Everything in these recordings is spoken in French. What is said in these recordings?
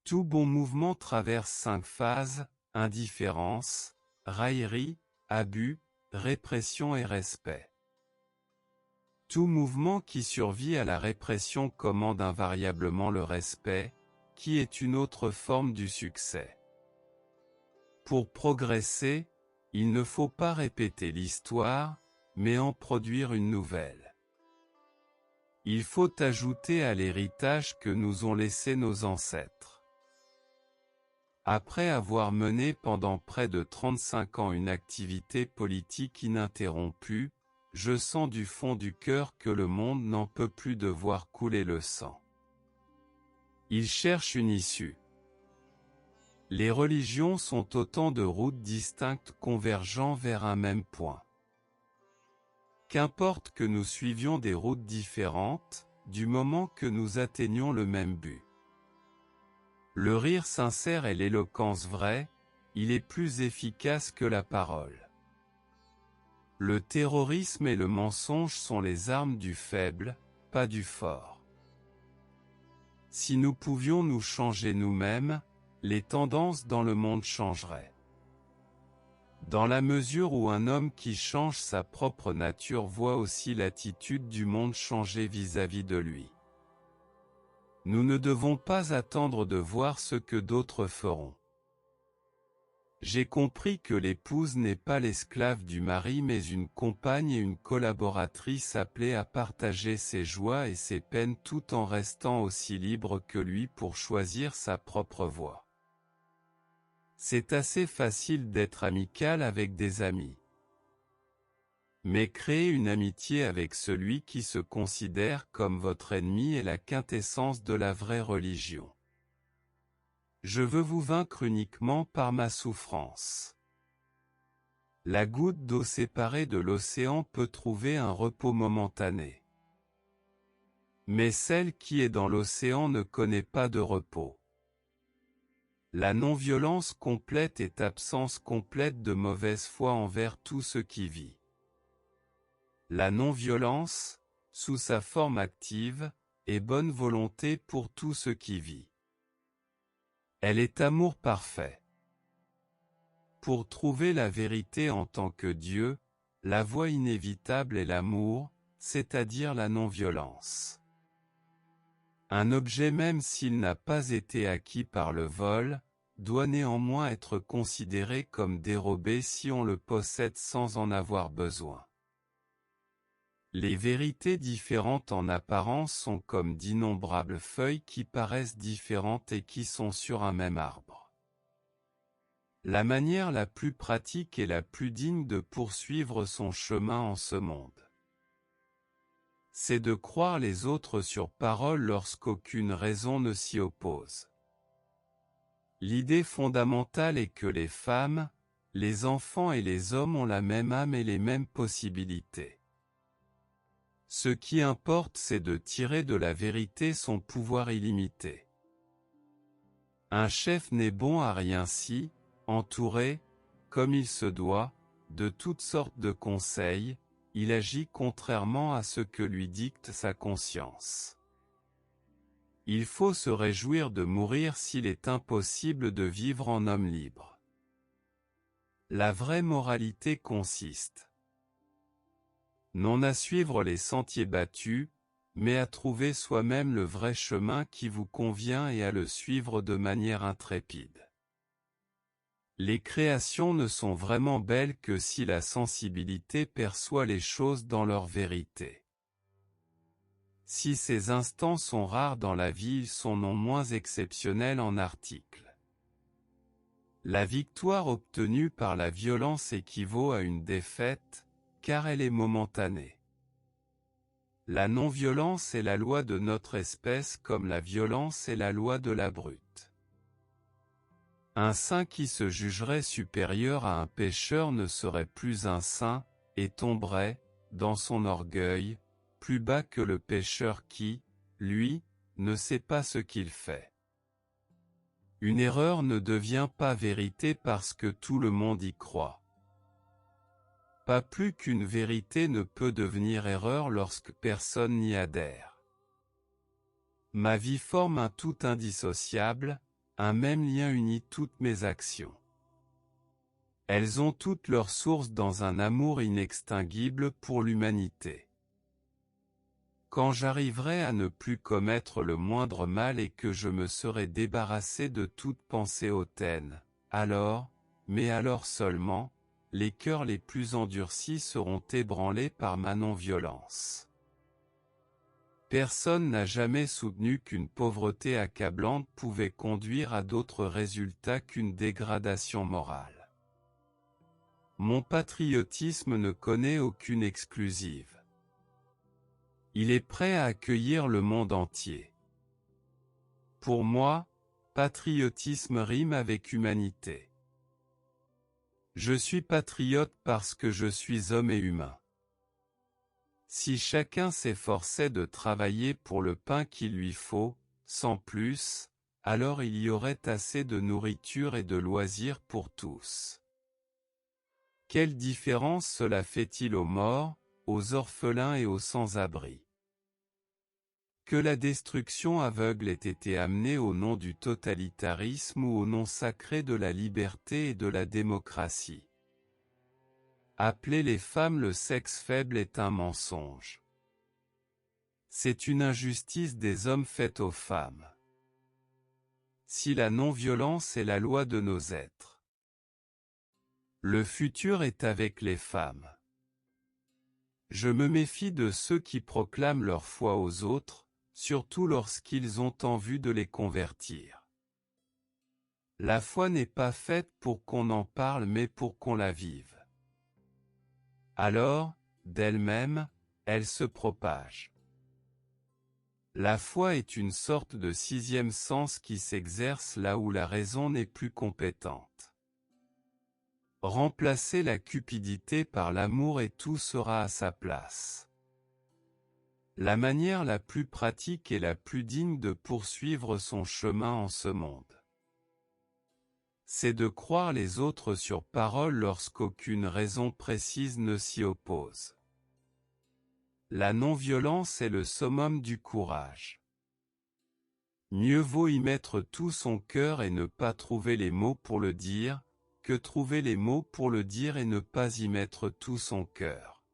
Tout bon mouvement traverse 5 phases: indifférence, raillerie, abus, répression et respect. Tout mouvement qui survit à la répression commande invariablement le respect, qui est une autre forme du succès. Pour progresser, il ne faut pas répéter l'histoire, mais en produire une nouvelle. Il faut ajouter à l'héritage que nous ont laissé nos ancêtres. Après avoir mené pendant près de 35 ans une activité politique ininterrompue, je sens du fond du cœur que le monde n'en peut plus de voir couler le sang. Il cherche une issue. Les religions sont autant de routes distinctes convergeant vers un même point. Qu'importe que nous suivions des routes différentes, du moment que nous atteignions le même but. Le rire sincère et l'éloquence vraie, il est plus efficace que la parole. Le terrorisme et le mensonge sont les armes du faible, pas du fort. Si nous pouvions nous changer nous-mêmes, les tendances dans le monde changeraient. Dans la mesure où un homme qui change sa propre nature voit aussi l'attitude du monde changer vis-à-vis de lui. Nous ne devons pas attendre de voir ce que d'autres feront. J'ai compris que l'épouse n'est pas l'esclave du mari mais une compagne et une collaboratrice appelée à partager ses joies et ses peines tout en restant aussi libre que lui pour choisir sa propre voie. C'est assez facile d'être amical avec des amis. Mais créer une amitié avec celui qui se considère comme votre ennemi est la quintessence de la vraie religion. Je veux vous vaincre uniquement par ma souffrance. La goutte d'eau séparée de l'océan peut trouver un repos momentané. Mais celle qui est dans l'océan ne connaît pas de repos. La non-violence complète est absence complète de mauvaise foi envers tout ce qui vit. La non-violence, sous sa forme active, est bonne volonté pour tout ce qui vit. Elle est amour parfait. Pour trouver la vérité en tant que Dieu, la voie inévitable est l'amour, c'est-à-dire la non-violence. Un objet même s'il n'a pas été acquis par le vol, doit néanmoins être considéré comme dérobé si on le possède sans en avoir besoin. Les vérités différentes en apparence sont comme d'innombrables feuilles qui paraissent différentes et qui sont sur un même arbre. La manière la plus pratique et la plus digne de poursuivre son chemin en ce monde, c'est de croire les autres sur parole lorsqu'aucune raison ne s'y oppose. L'idée fondamentale est que les femmes, les enfants et les hommes ont la même âme et les mêmes possibilités. Ce qui importe c'est de tirer de la vérité son pouvoir illimité. Un chef n'est bon à rien si, entouré, comme il se doit, de toutes sortes de conseils, il agit contrairement à ce que lui dicte sa conscience. Il faut se réjouir de mourir s'il est impossible de vivre en homme libre. La vraie moralité consiste non à suivre les sentiers battus, mais à trouver soi-même le vrai chemin qui vous convient et à le suivre de manière intrépide. Les créations ne sont vraiment belles que si la sensibilité perçoit les choses dans leur vérité. Si ces instants sont rares dans la vie, ils sont non moins exceptionnels en articles. La victoire obtenue par la violence équivaut à une défaite, car elle est momentanée. La non-violence est la loi de notre espèce comme la violence est la loi de la brute. Un saint qui se jugerait supérieur à un pécheur ne serait plus un saint, et tomberait, dans son orgueil, plus bas que le pécheur qui, lui, ne sait pas ce qu'il fait. Une erreur ne devient pas vérité parce que tout le monde y croit. Pas plus qu'une vérité ne peut devenir erreur lorsque personne n'y adhère. Ma vie forme un tout indissociable, un même lien unit toutes mes actions. Elles ont toutes leur source dans un amour inextinguible pour l'humanité. Quand j'arriverai à ne plus commettre le moindre mal et que je me serai débarrassé de toute pensée hautaine, alors, mais alors seulement, les cœurs les plus endurcis seront ébranlés par ma non-violence. Personne n'a jamais soutenu qu'une pauvreté accablante pouvait conduire à d'autres résultats qu'une dégradation morale. Mon patriotisme ne connaît aucune exclusive. Il est prêt à accueillir le monde entier. Pour moi, patriotisme rime avec humanité. Je suis patriote parce que je suis homme et humain. Si chacun s'efforçait de travailler pour le pain qu'il lui faut, sans plus, alors il y aurait assez de nourriture et de loisirs pour tous. Quelle différence cela fait-il aux morts, aux orphelins et aux sans-abri? Que la destruction aveugle ait été amenée au nom du totalitarisme ou au nom sacré de la liberté et de la démocratie. Appeler les femmes le sexe faible est un mensonge. C'est une injustice des hommes faite aux femmes. Si la non-violence est la loi de nos êtres, le futur est avec les femmes. Je me méfie de ceux qui proclament leur foi aux autres, surtout lorsqu'ils ont en vue de les convertir. La foi n'est pas faite pour qu'on en parle mais pour qu'on la vive. Alors, d'elle-même, elle se propage. La foi est une sorte de sixième sens qui s'exerce là où la raison n'est plus compétente. Remplacez la cupidité par l'amour et tout sera à sa place. La manière la plus pratique et la plus digne de poursuivre son chemin en ce monde, c'est de croire les autres sur parole lorsqu'aucune raison précise ne s'y oppose. La non-violence est le summum du courage. Mieux vaut y mettre tout son cœur et ne pas trouver les mots pour le dire, que trouver les mots pour le dire et ne pas y mettre tout son cœur.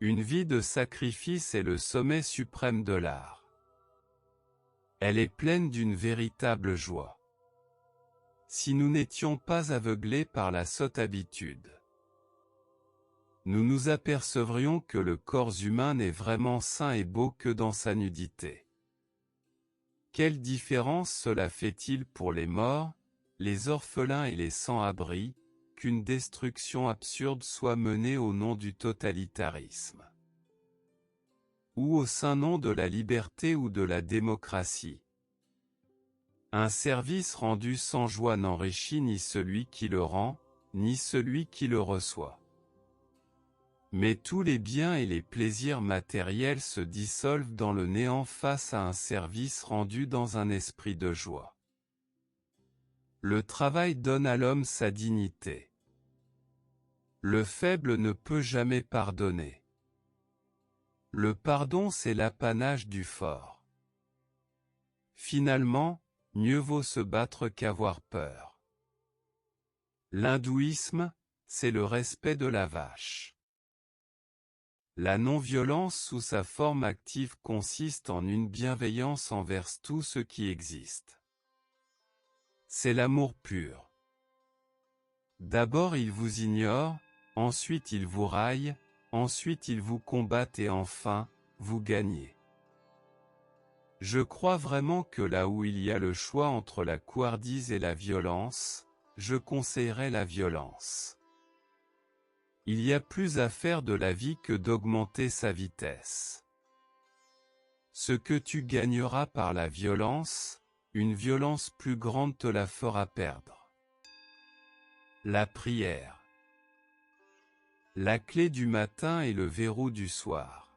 Une vie de sacrifice est le sommet suprême de l'art. Elle est pleine d'une véritable joie. Si nous n'étions pas aveuglés par la sotte habitude, nous nous apercevrions que le corps humain n'est vraiment sain et beau que dans sa nudité. Quelle différence cela fait-il pour les morts, les orphelins et les sans-abri, qu'une destruction absurde soit menée au nom du totalitarisme, ou au saint nom de la liberté ou de la démocratie. Un service rendu sans joie n'enrichit ni celui qui le rend, ni celui qui le reçoit. Mais tous les biens et les plaisirs matériels se dissolvent dans le néant face à un service rendu dans un esprit de joie. Le travail donne à l'homme sa dignité. Le faible ne peut jamais pardonner. Le pardon c'est l'apanage du fort. Finalement, mieux vaut se battre qu'avoir peur. L'hindouisme, c'est le respect de la vache. La non-violence sous sa forme active consiste en une bienveillance envers tout ce qui existe. C'est l'amour pur. D'abord il vous ignore, ensuite il vous raille, ensuite il vous combat et enfin, vous gagnez. Je crois vraiment que là où il y a le choix entre la couardise et la violence, je conseillerais la violence. Il y a plus à faire de la vie que d'augmenter sa vitesse. Ce que tu gagneras par la violence, une violence plus grande te la fera perdre. La prière. La clé du matin et le verrou du soir.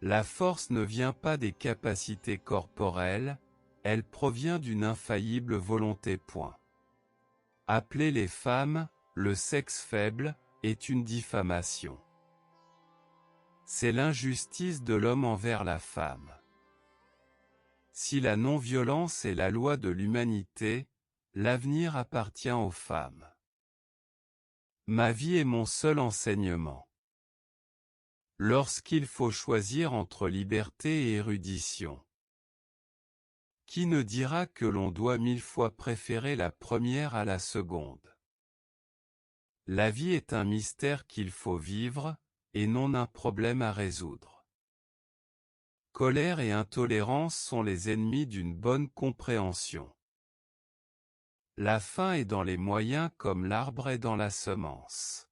La force ne vient pas des capacités corporelles, elle provient d'une infaillible volonté. Appeler les femmes le sexe faible est une diffamation. C'est l'injustice de l'homme envers la femme. Si la non-violence est la loi de l'humanité, l'avenir appartient aux femmes. Ma vie est mon seul enseignement. Lorsqu'il faut choisir entre liberté et érudition. Qui ne dira que l'on doit 1000 fois préférer la première à la seconde? La vie est un mystère qu'il faut vivre, et non un problème à résoudre. Colère et intolérance sont les ennemis d'une bonne compréhension. La fin est dans les moyens comme l'arbre est dans la semence.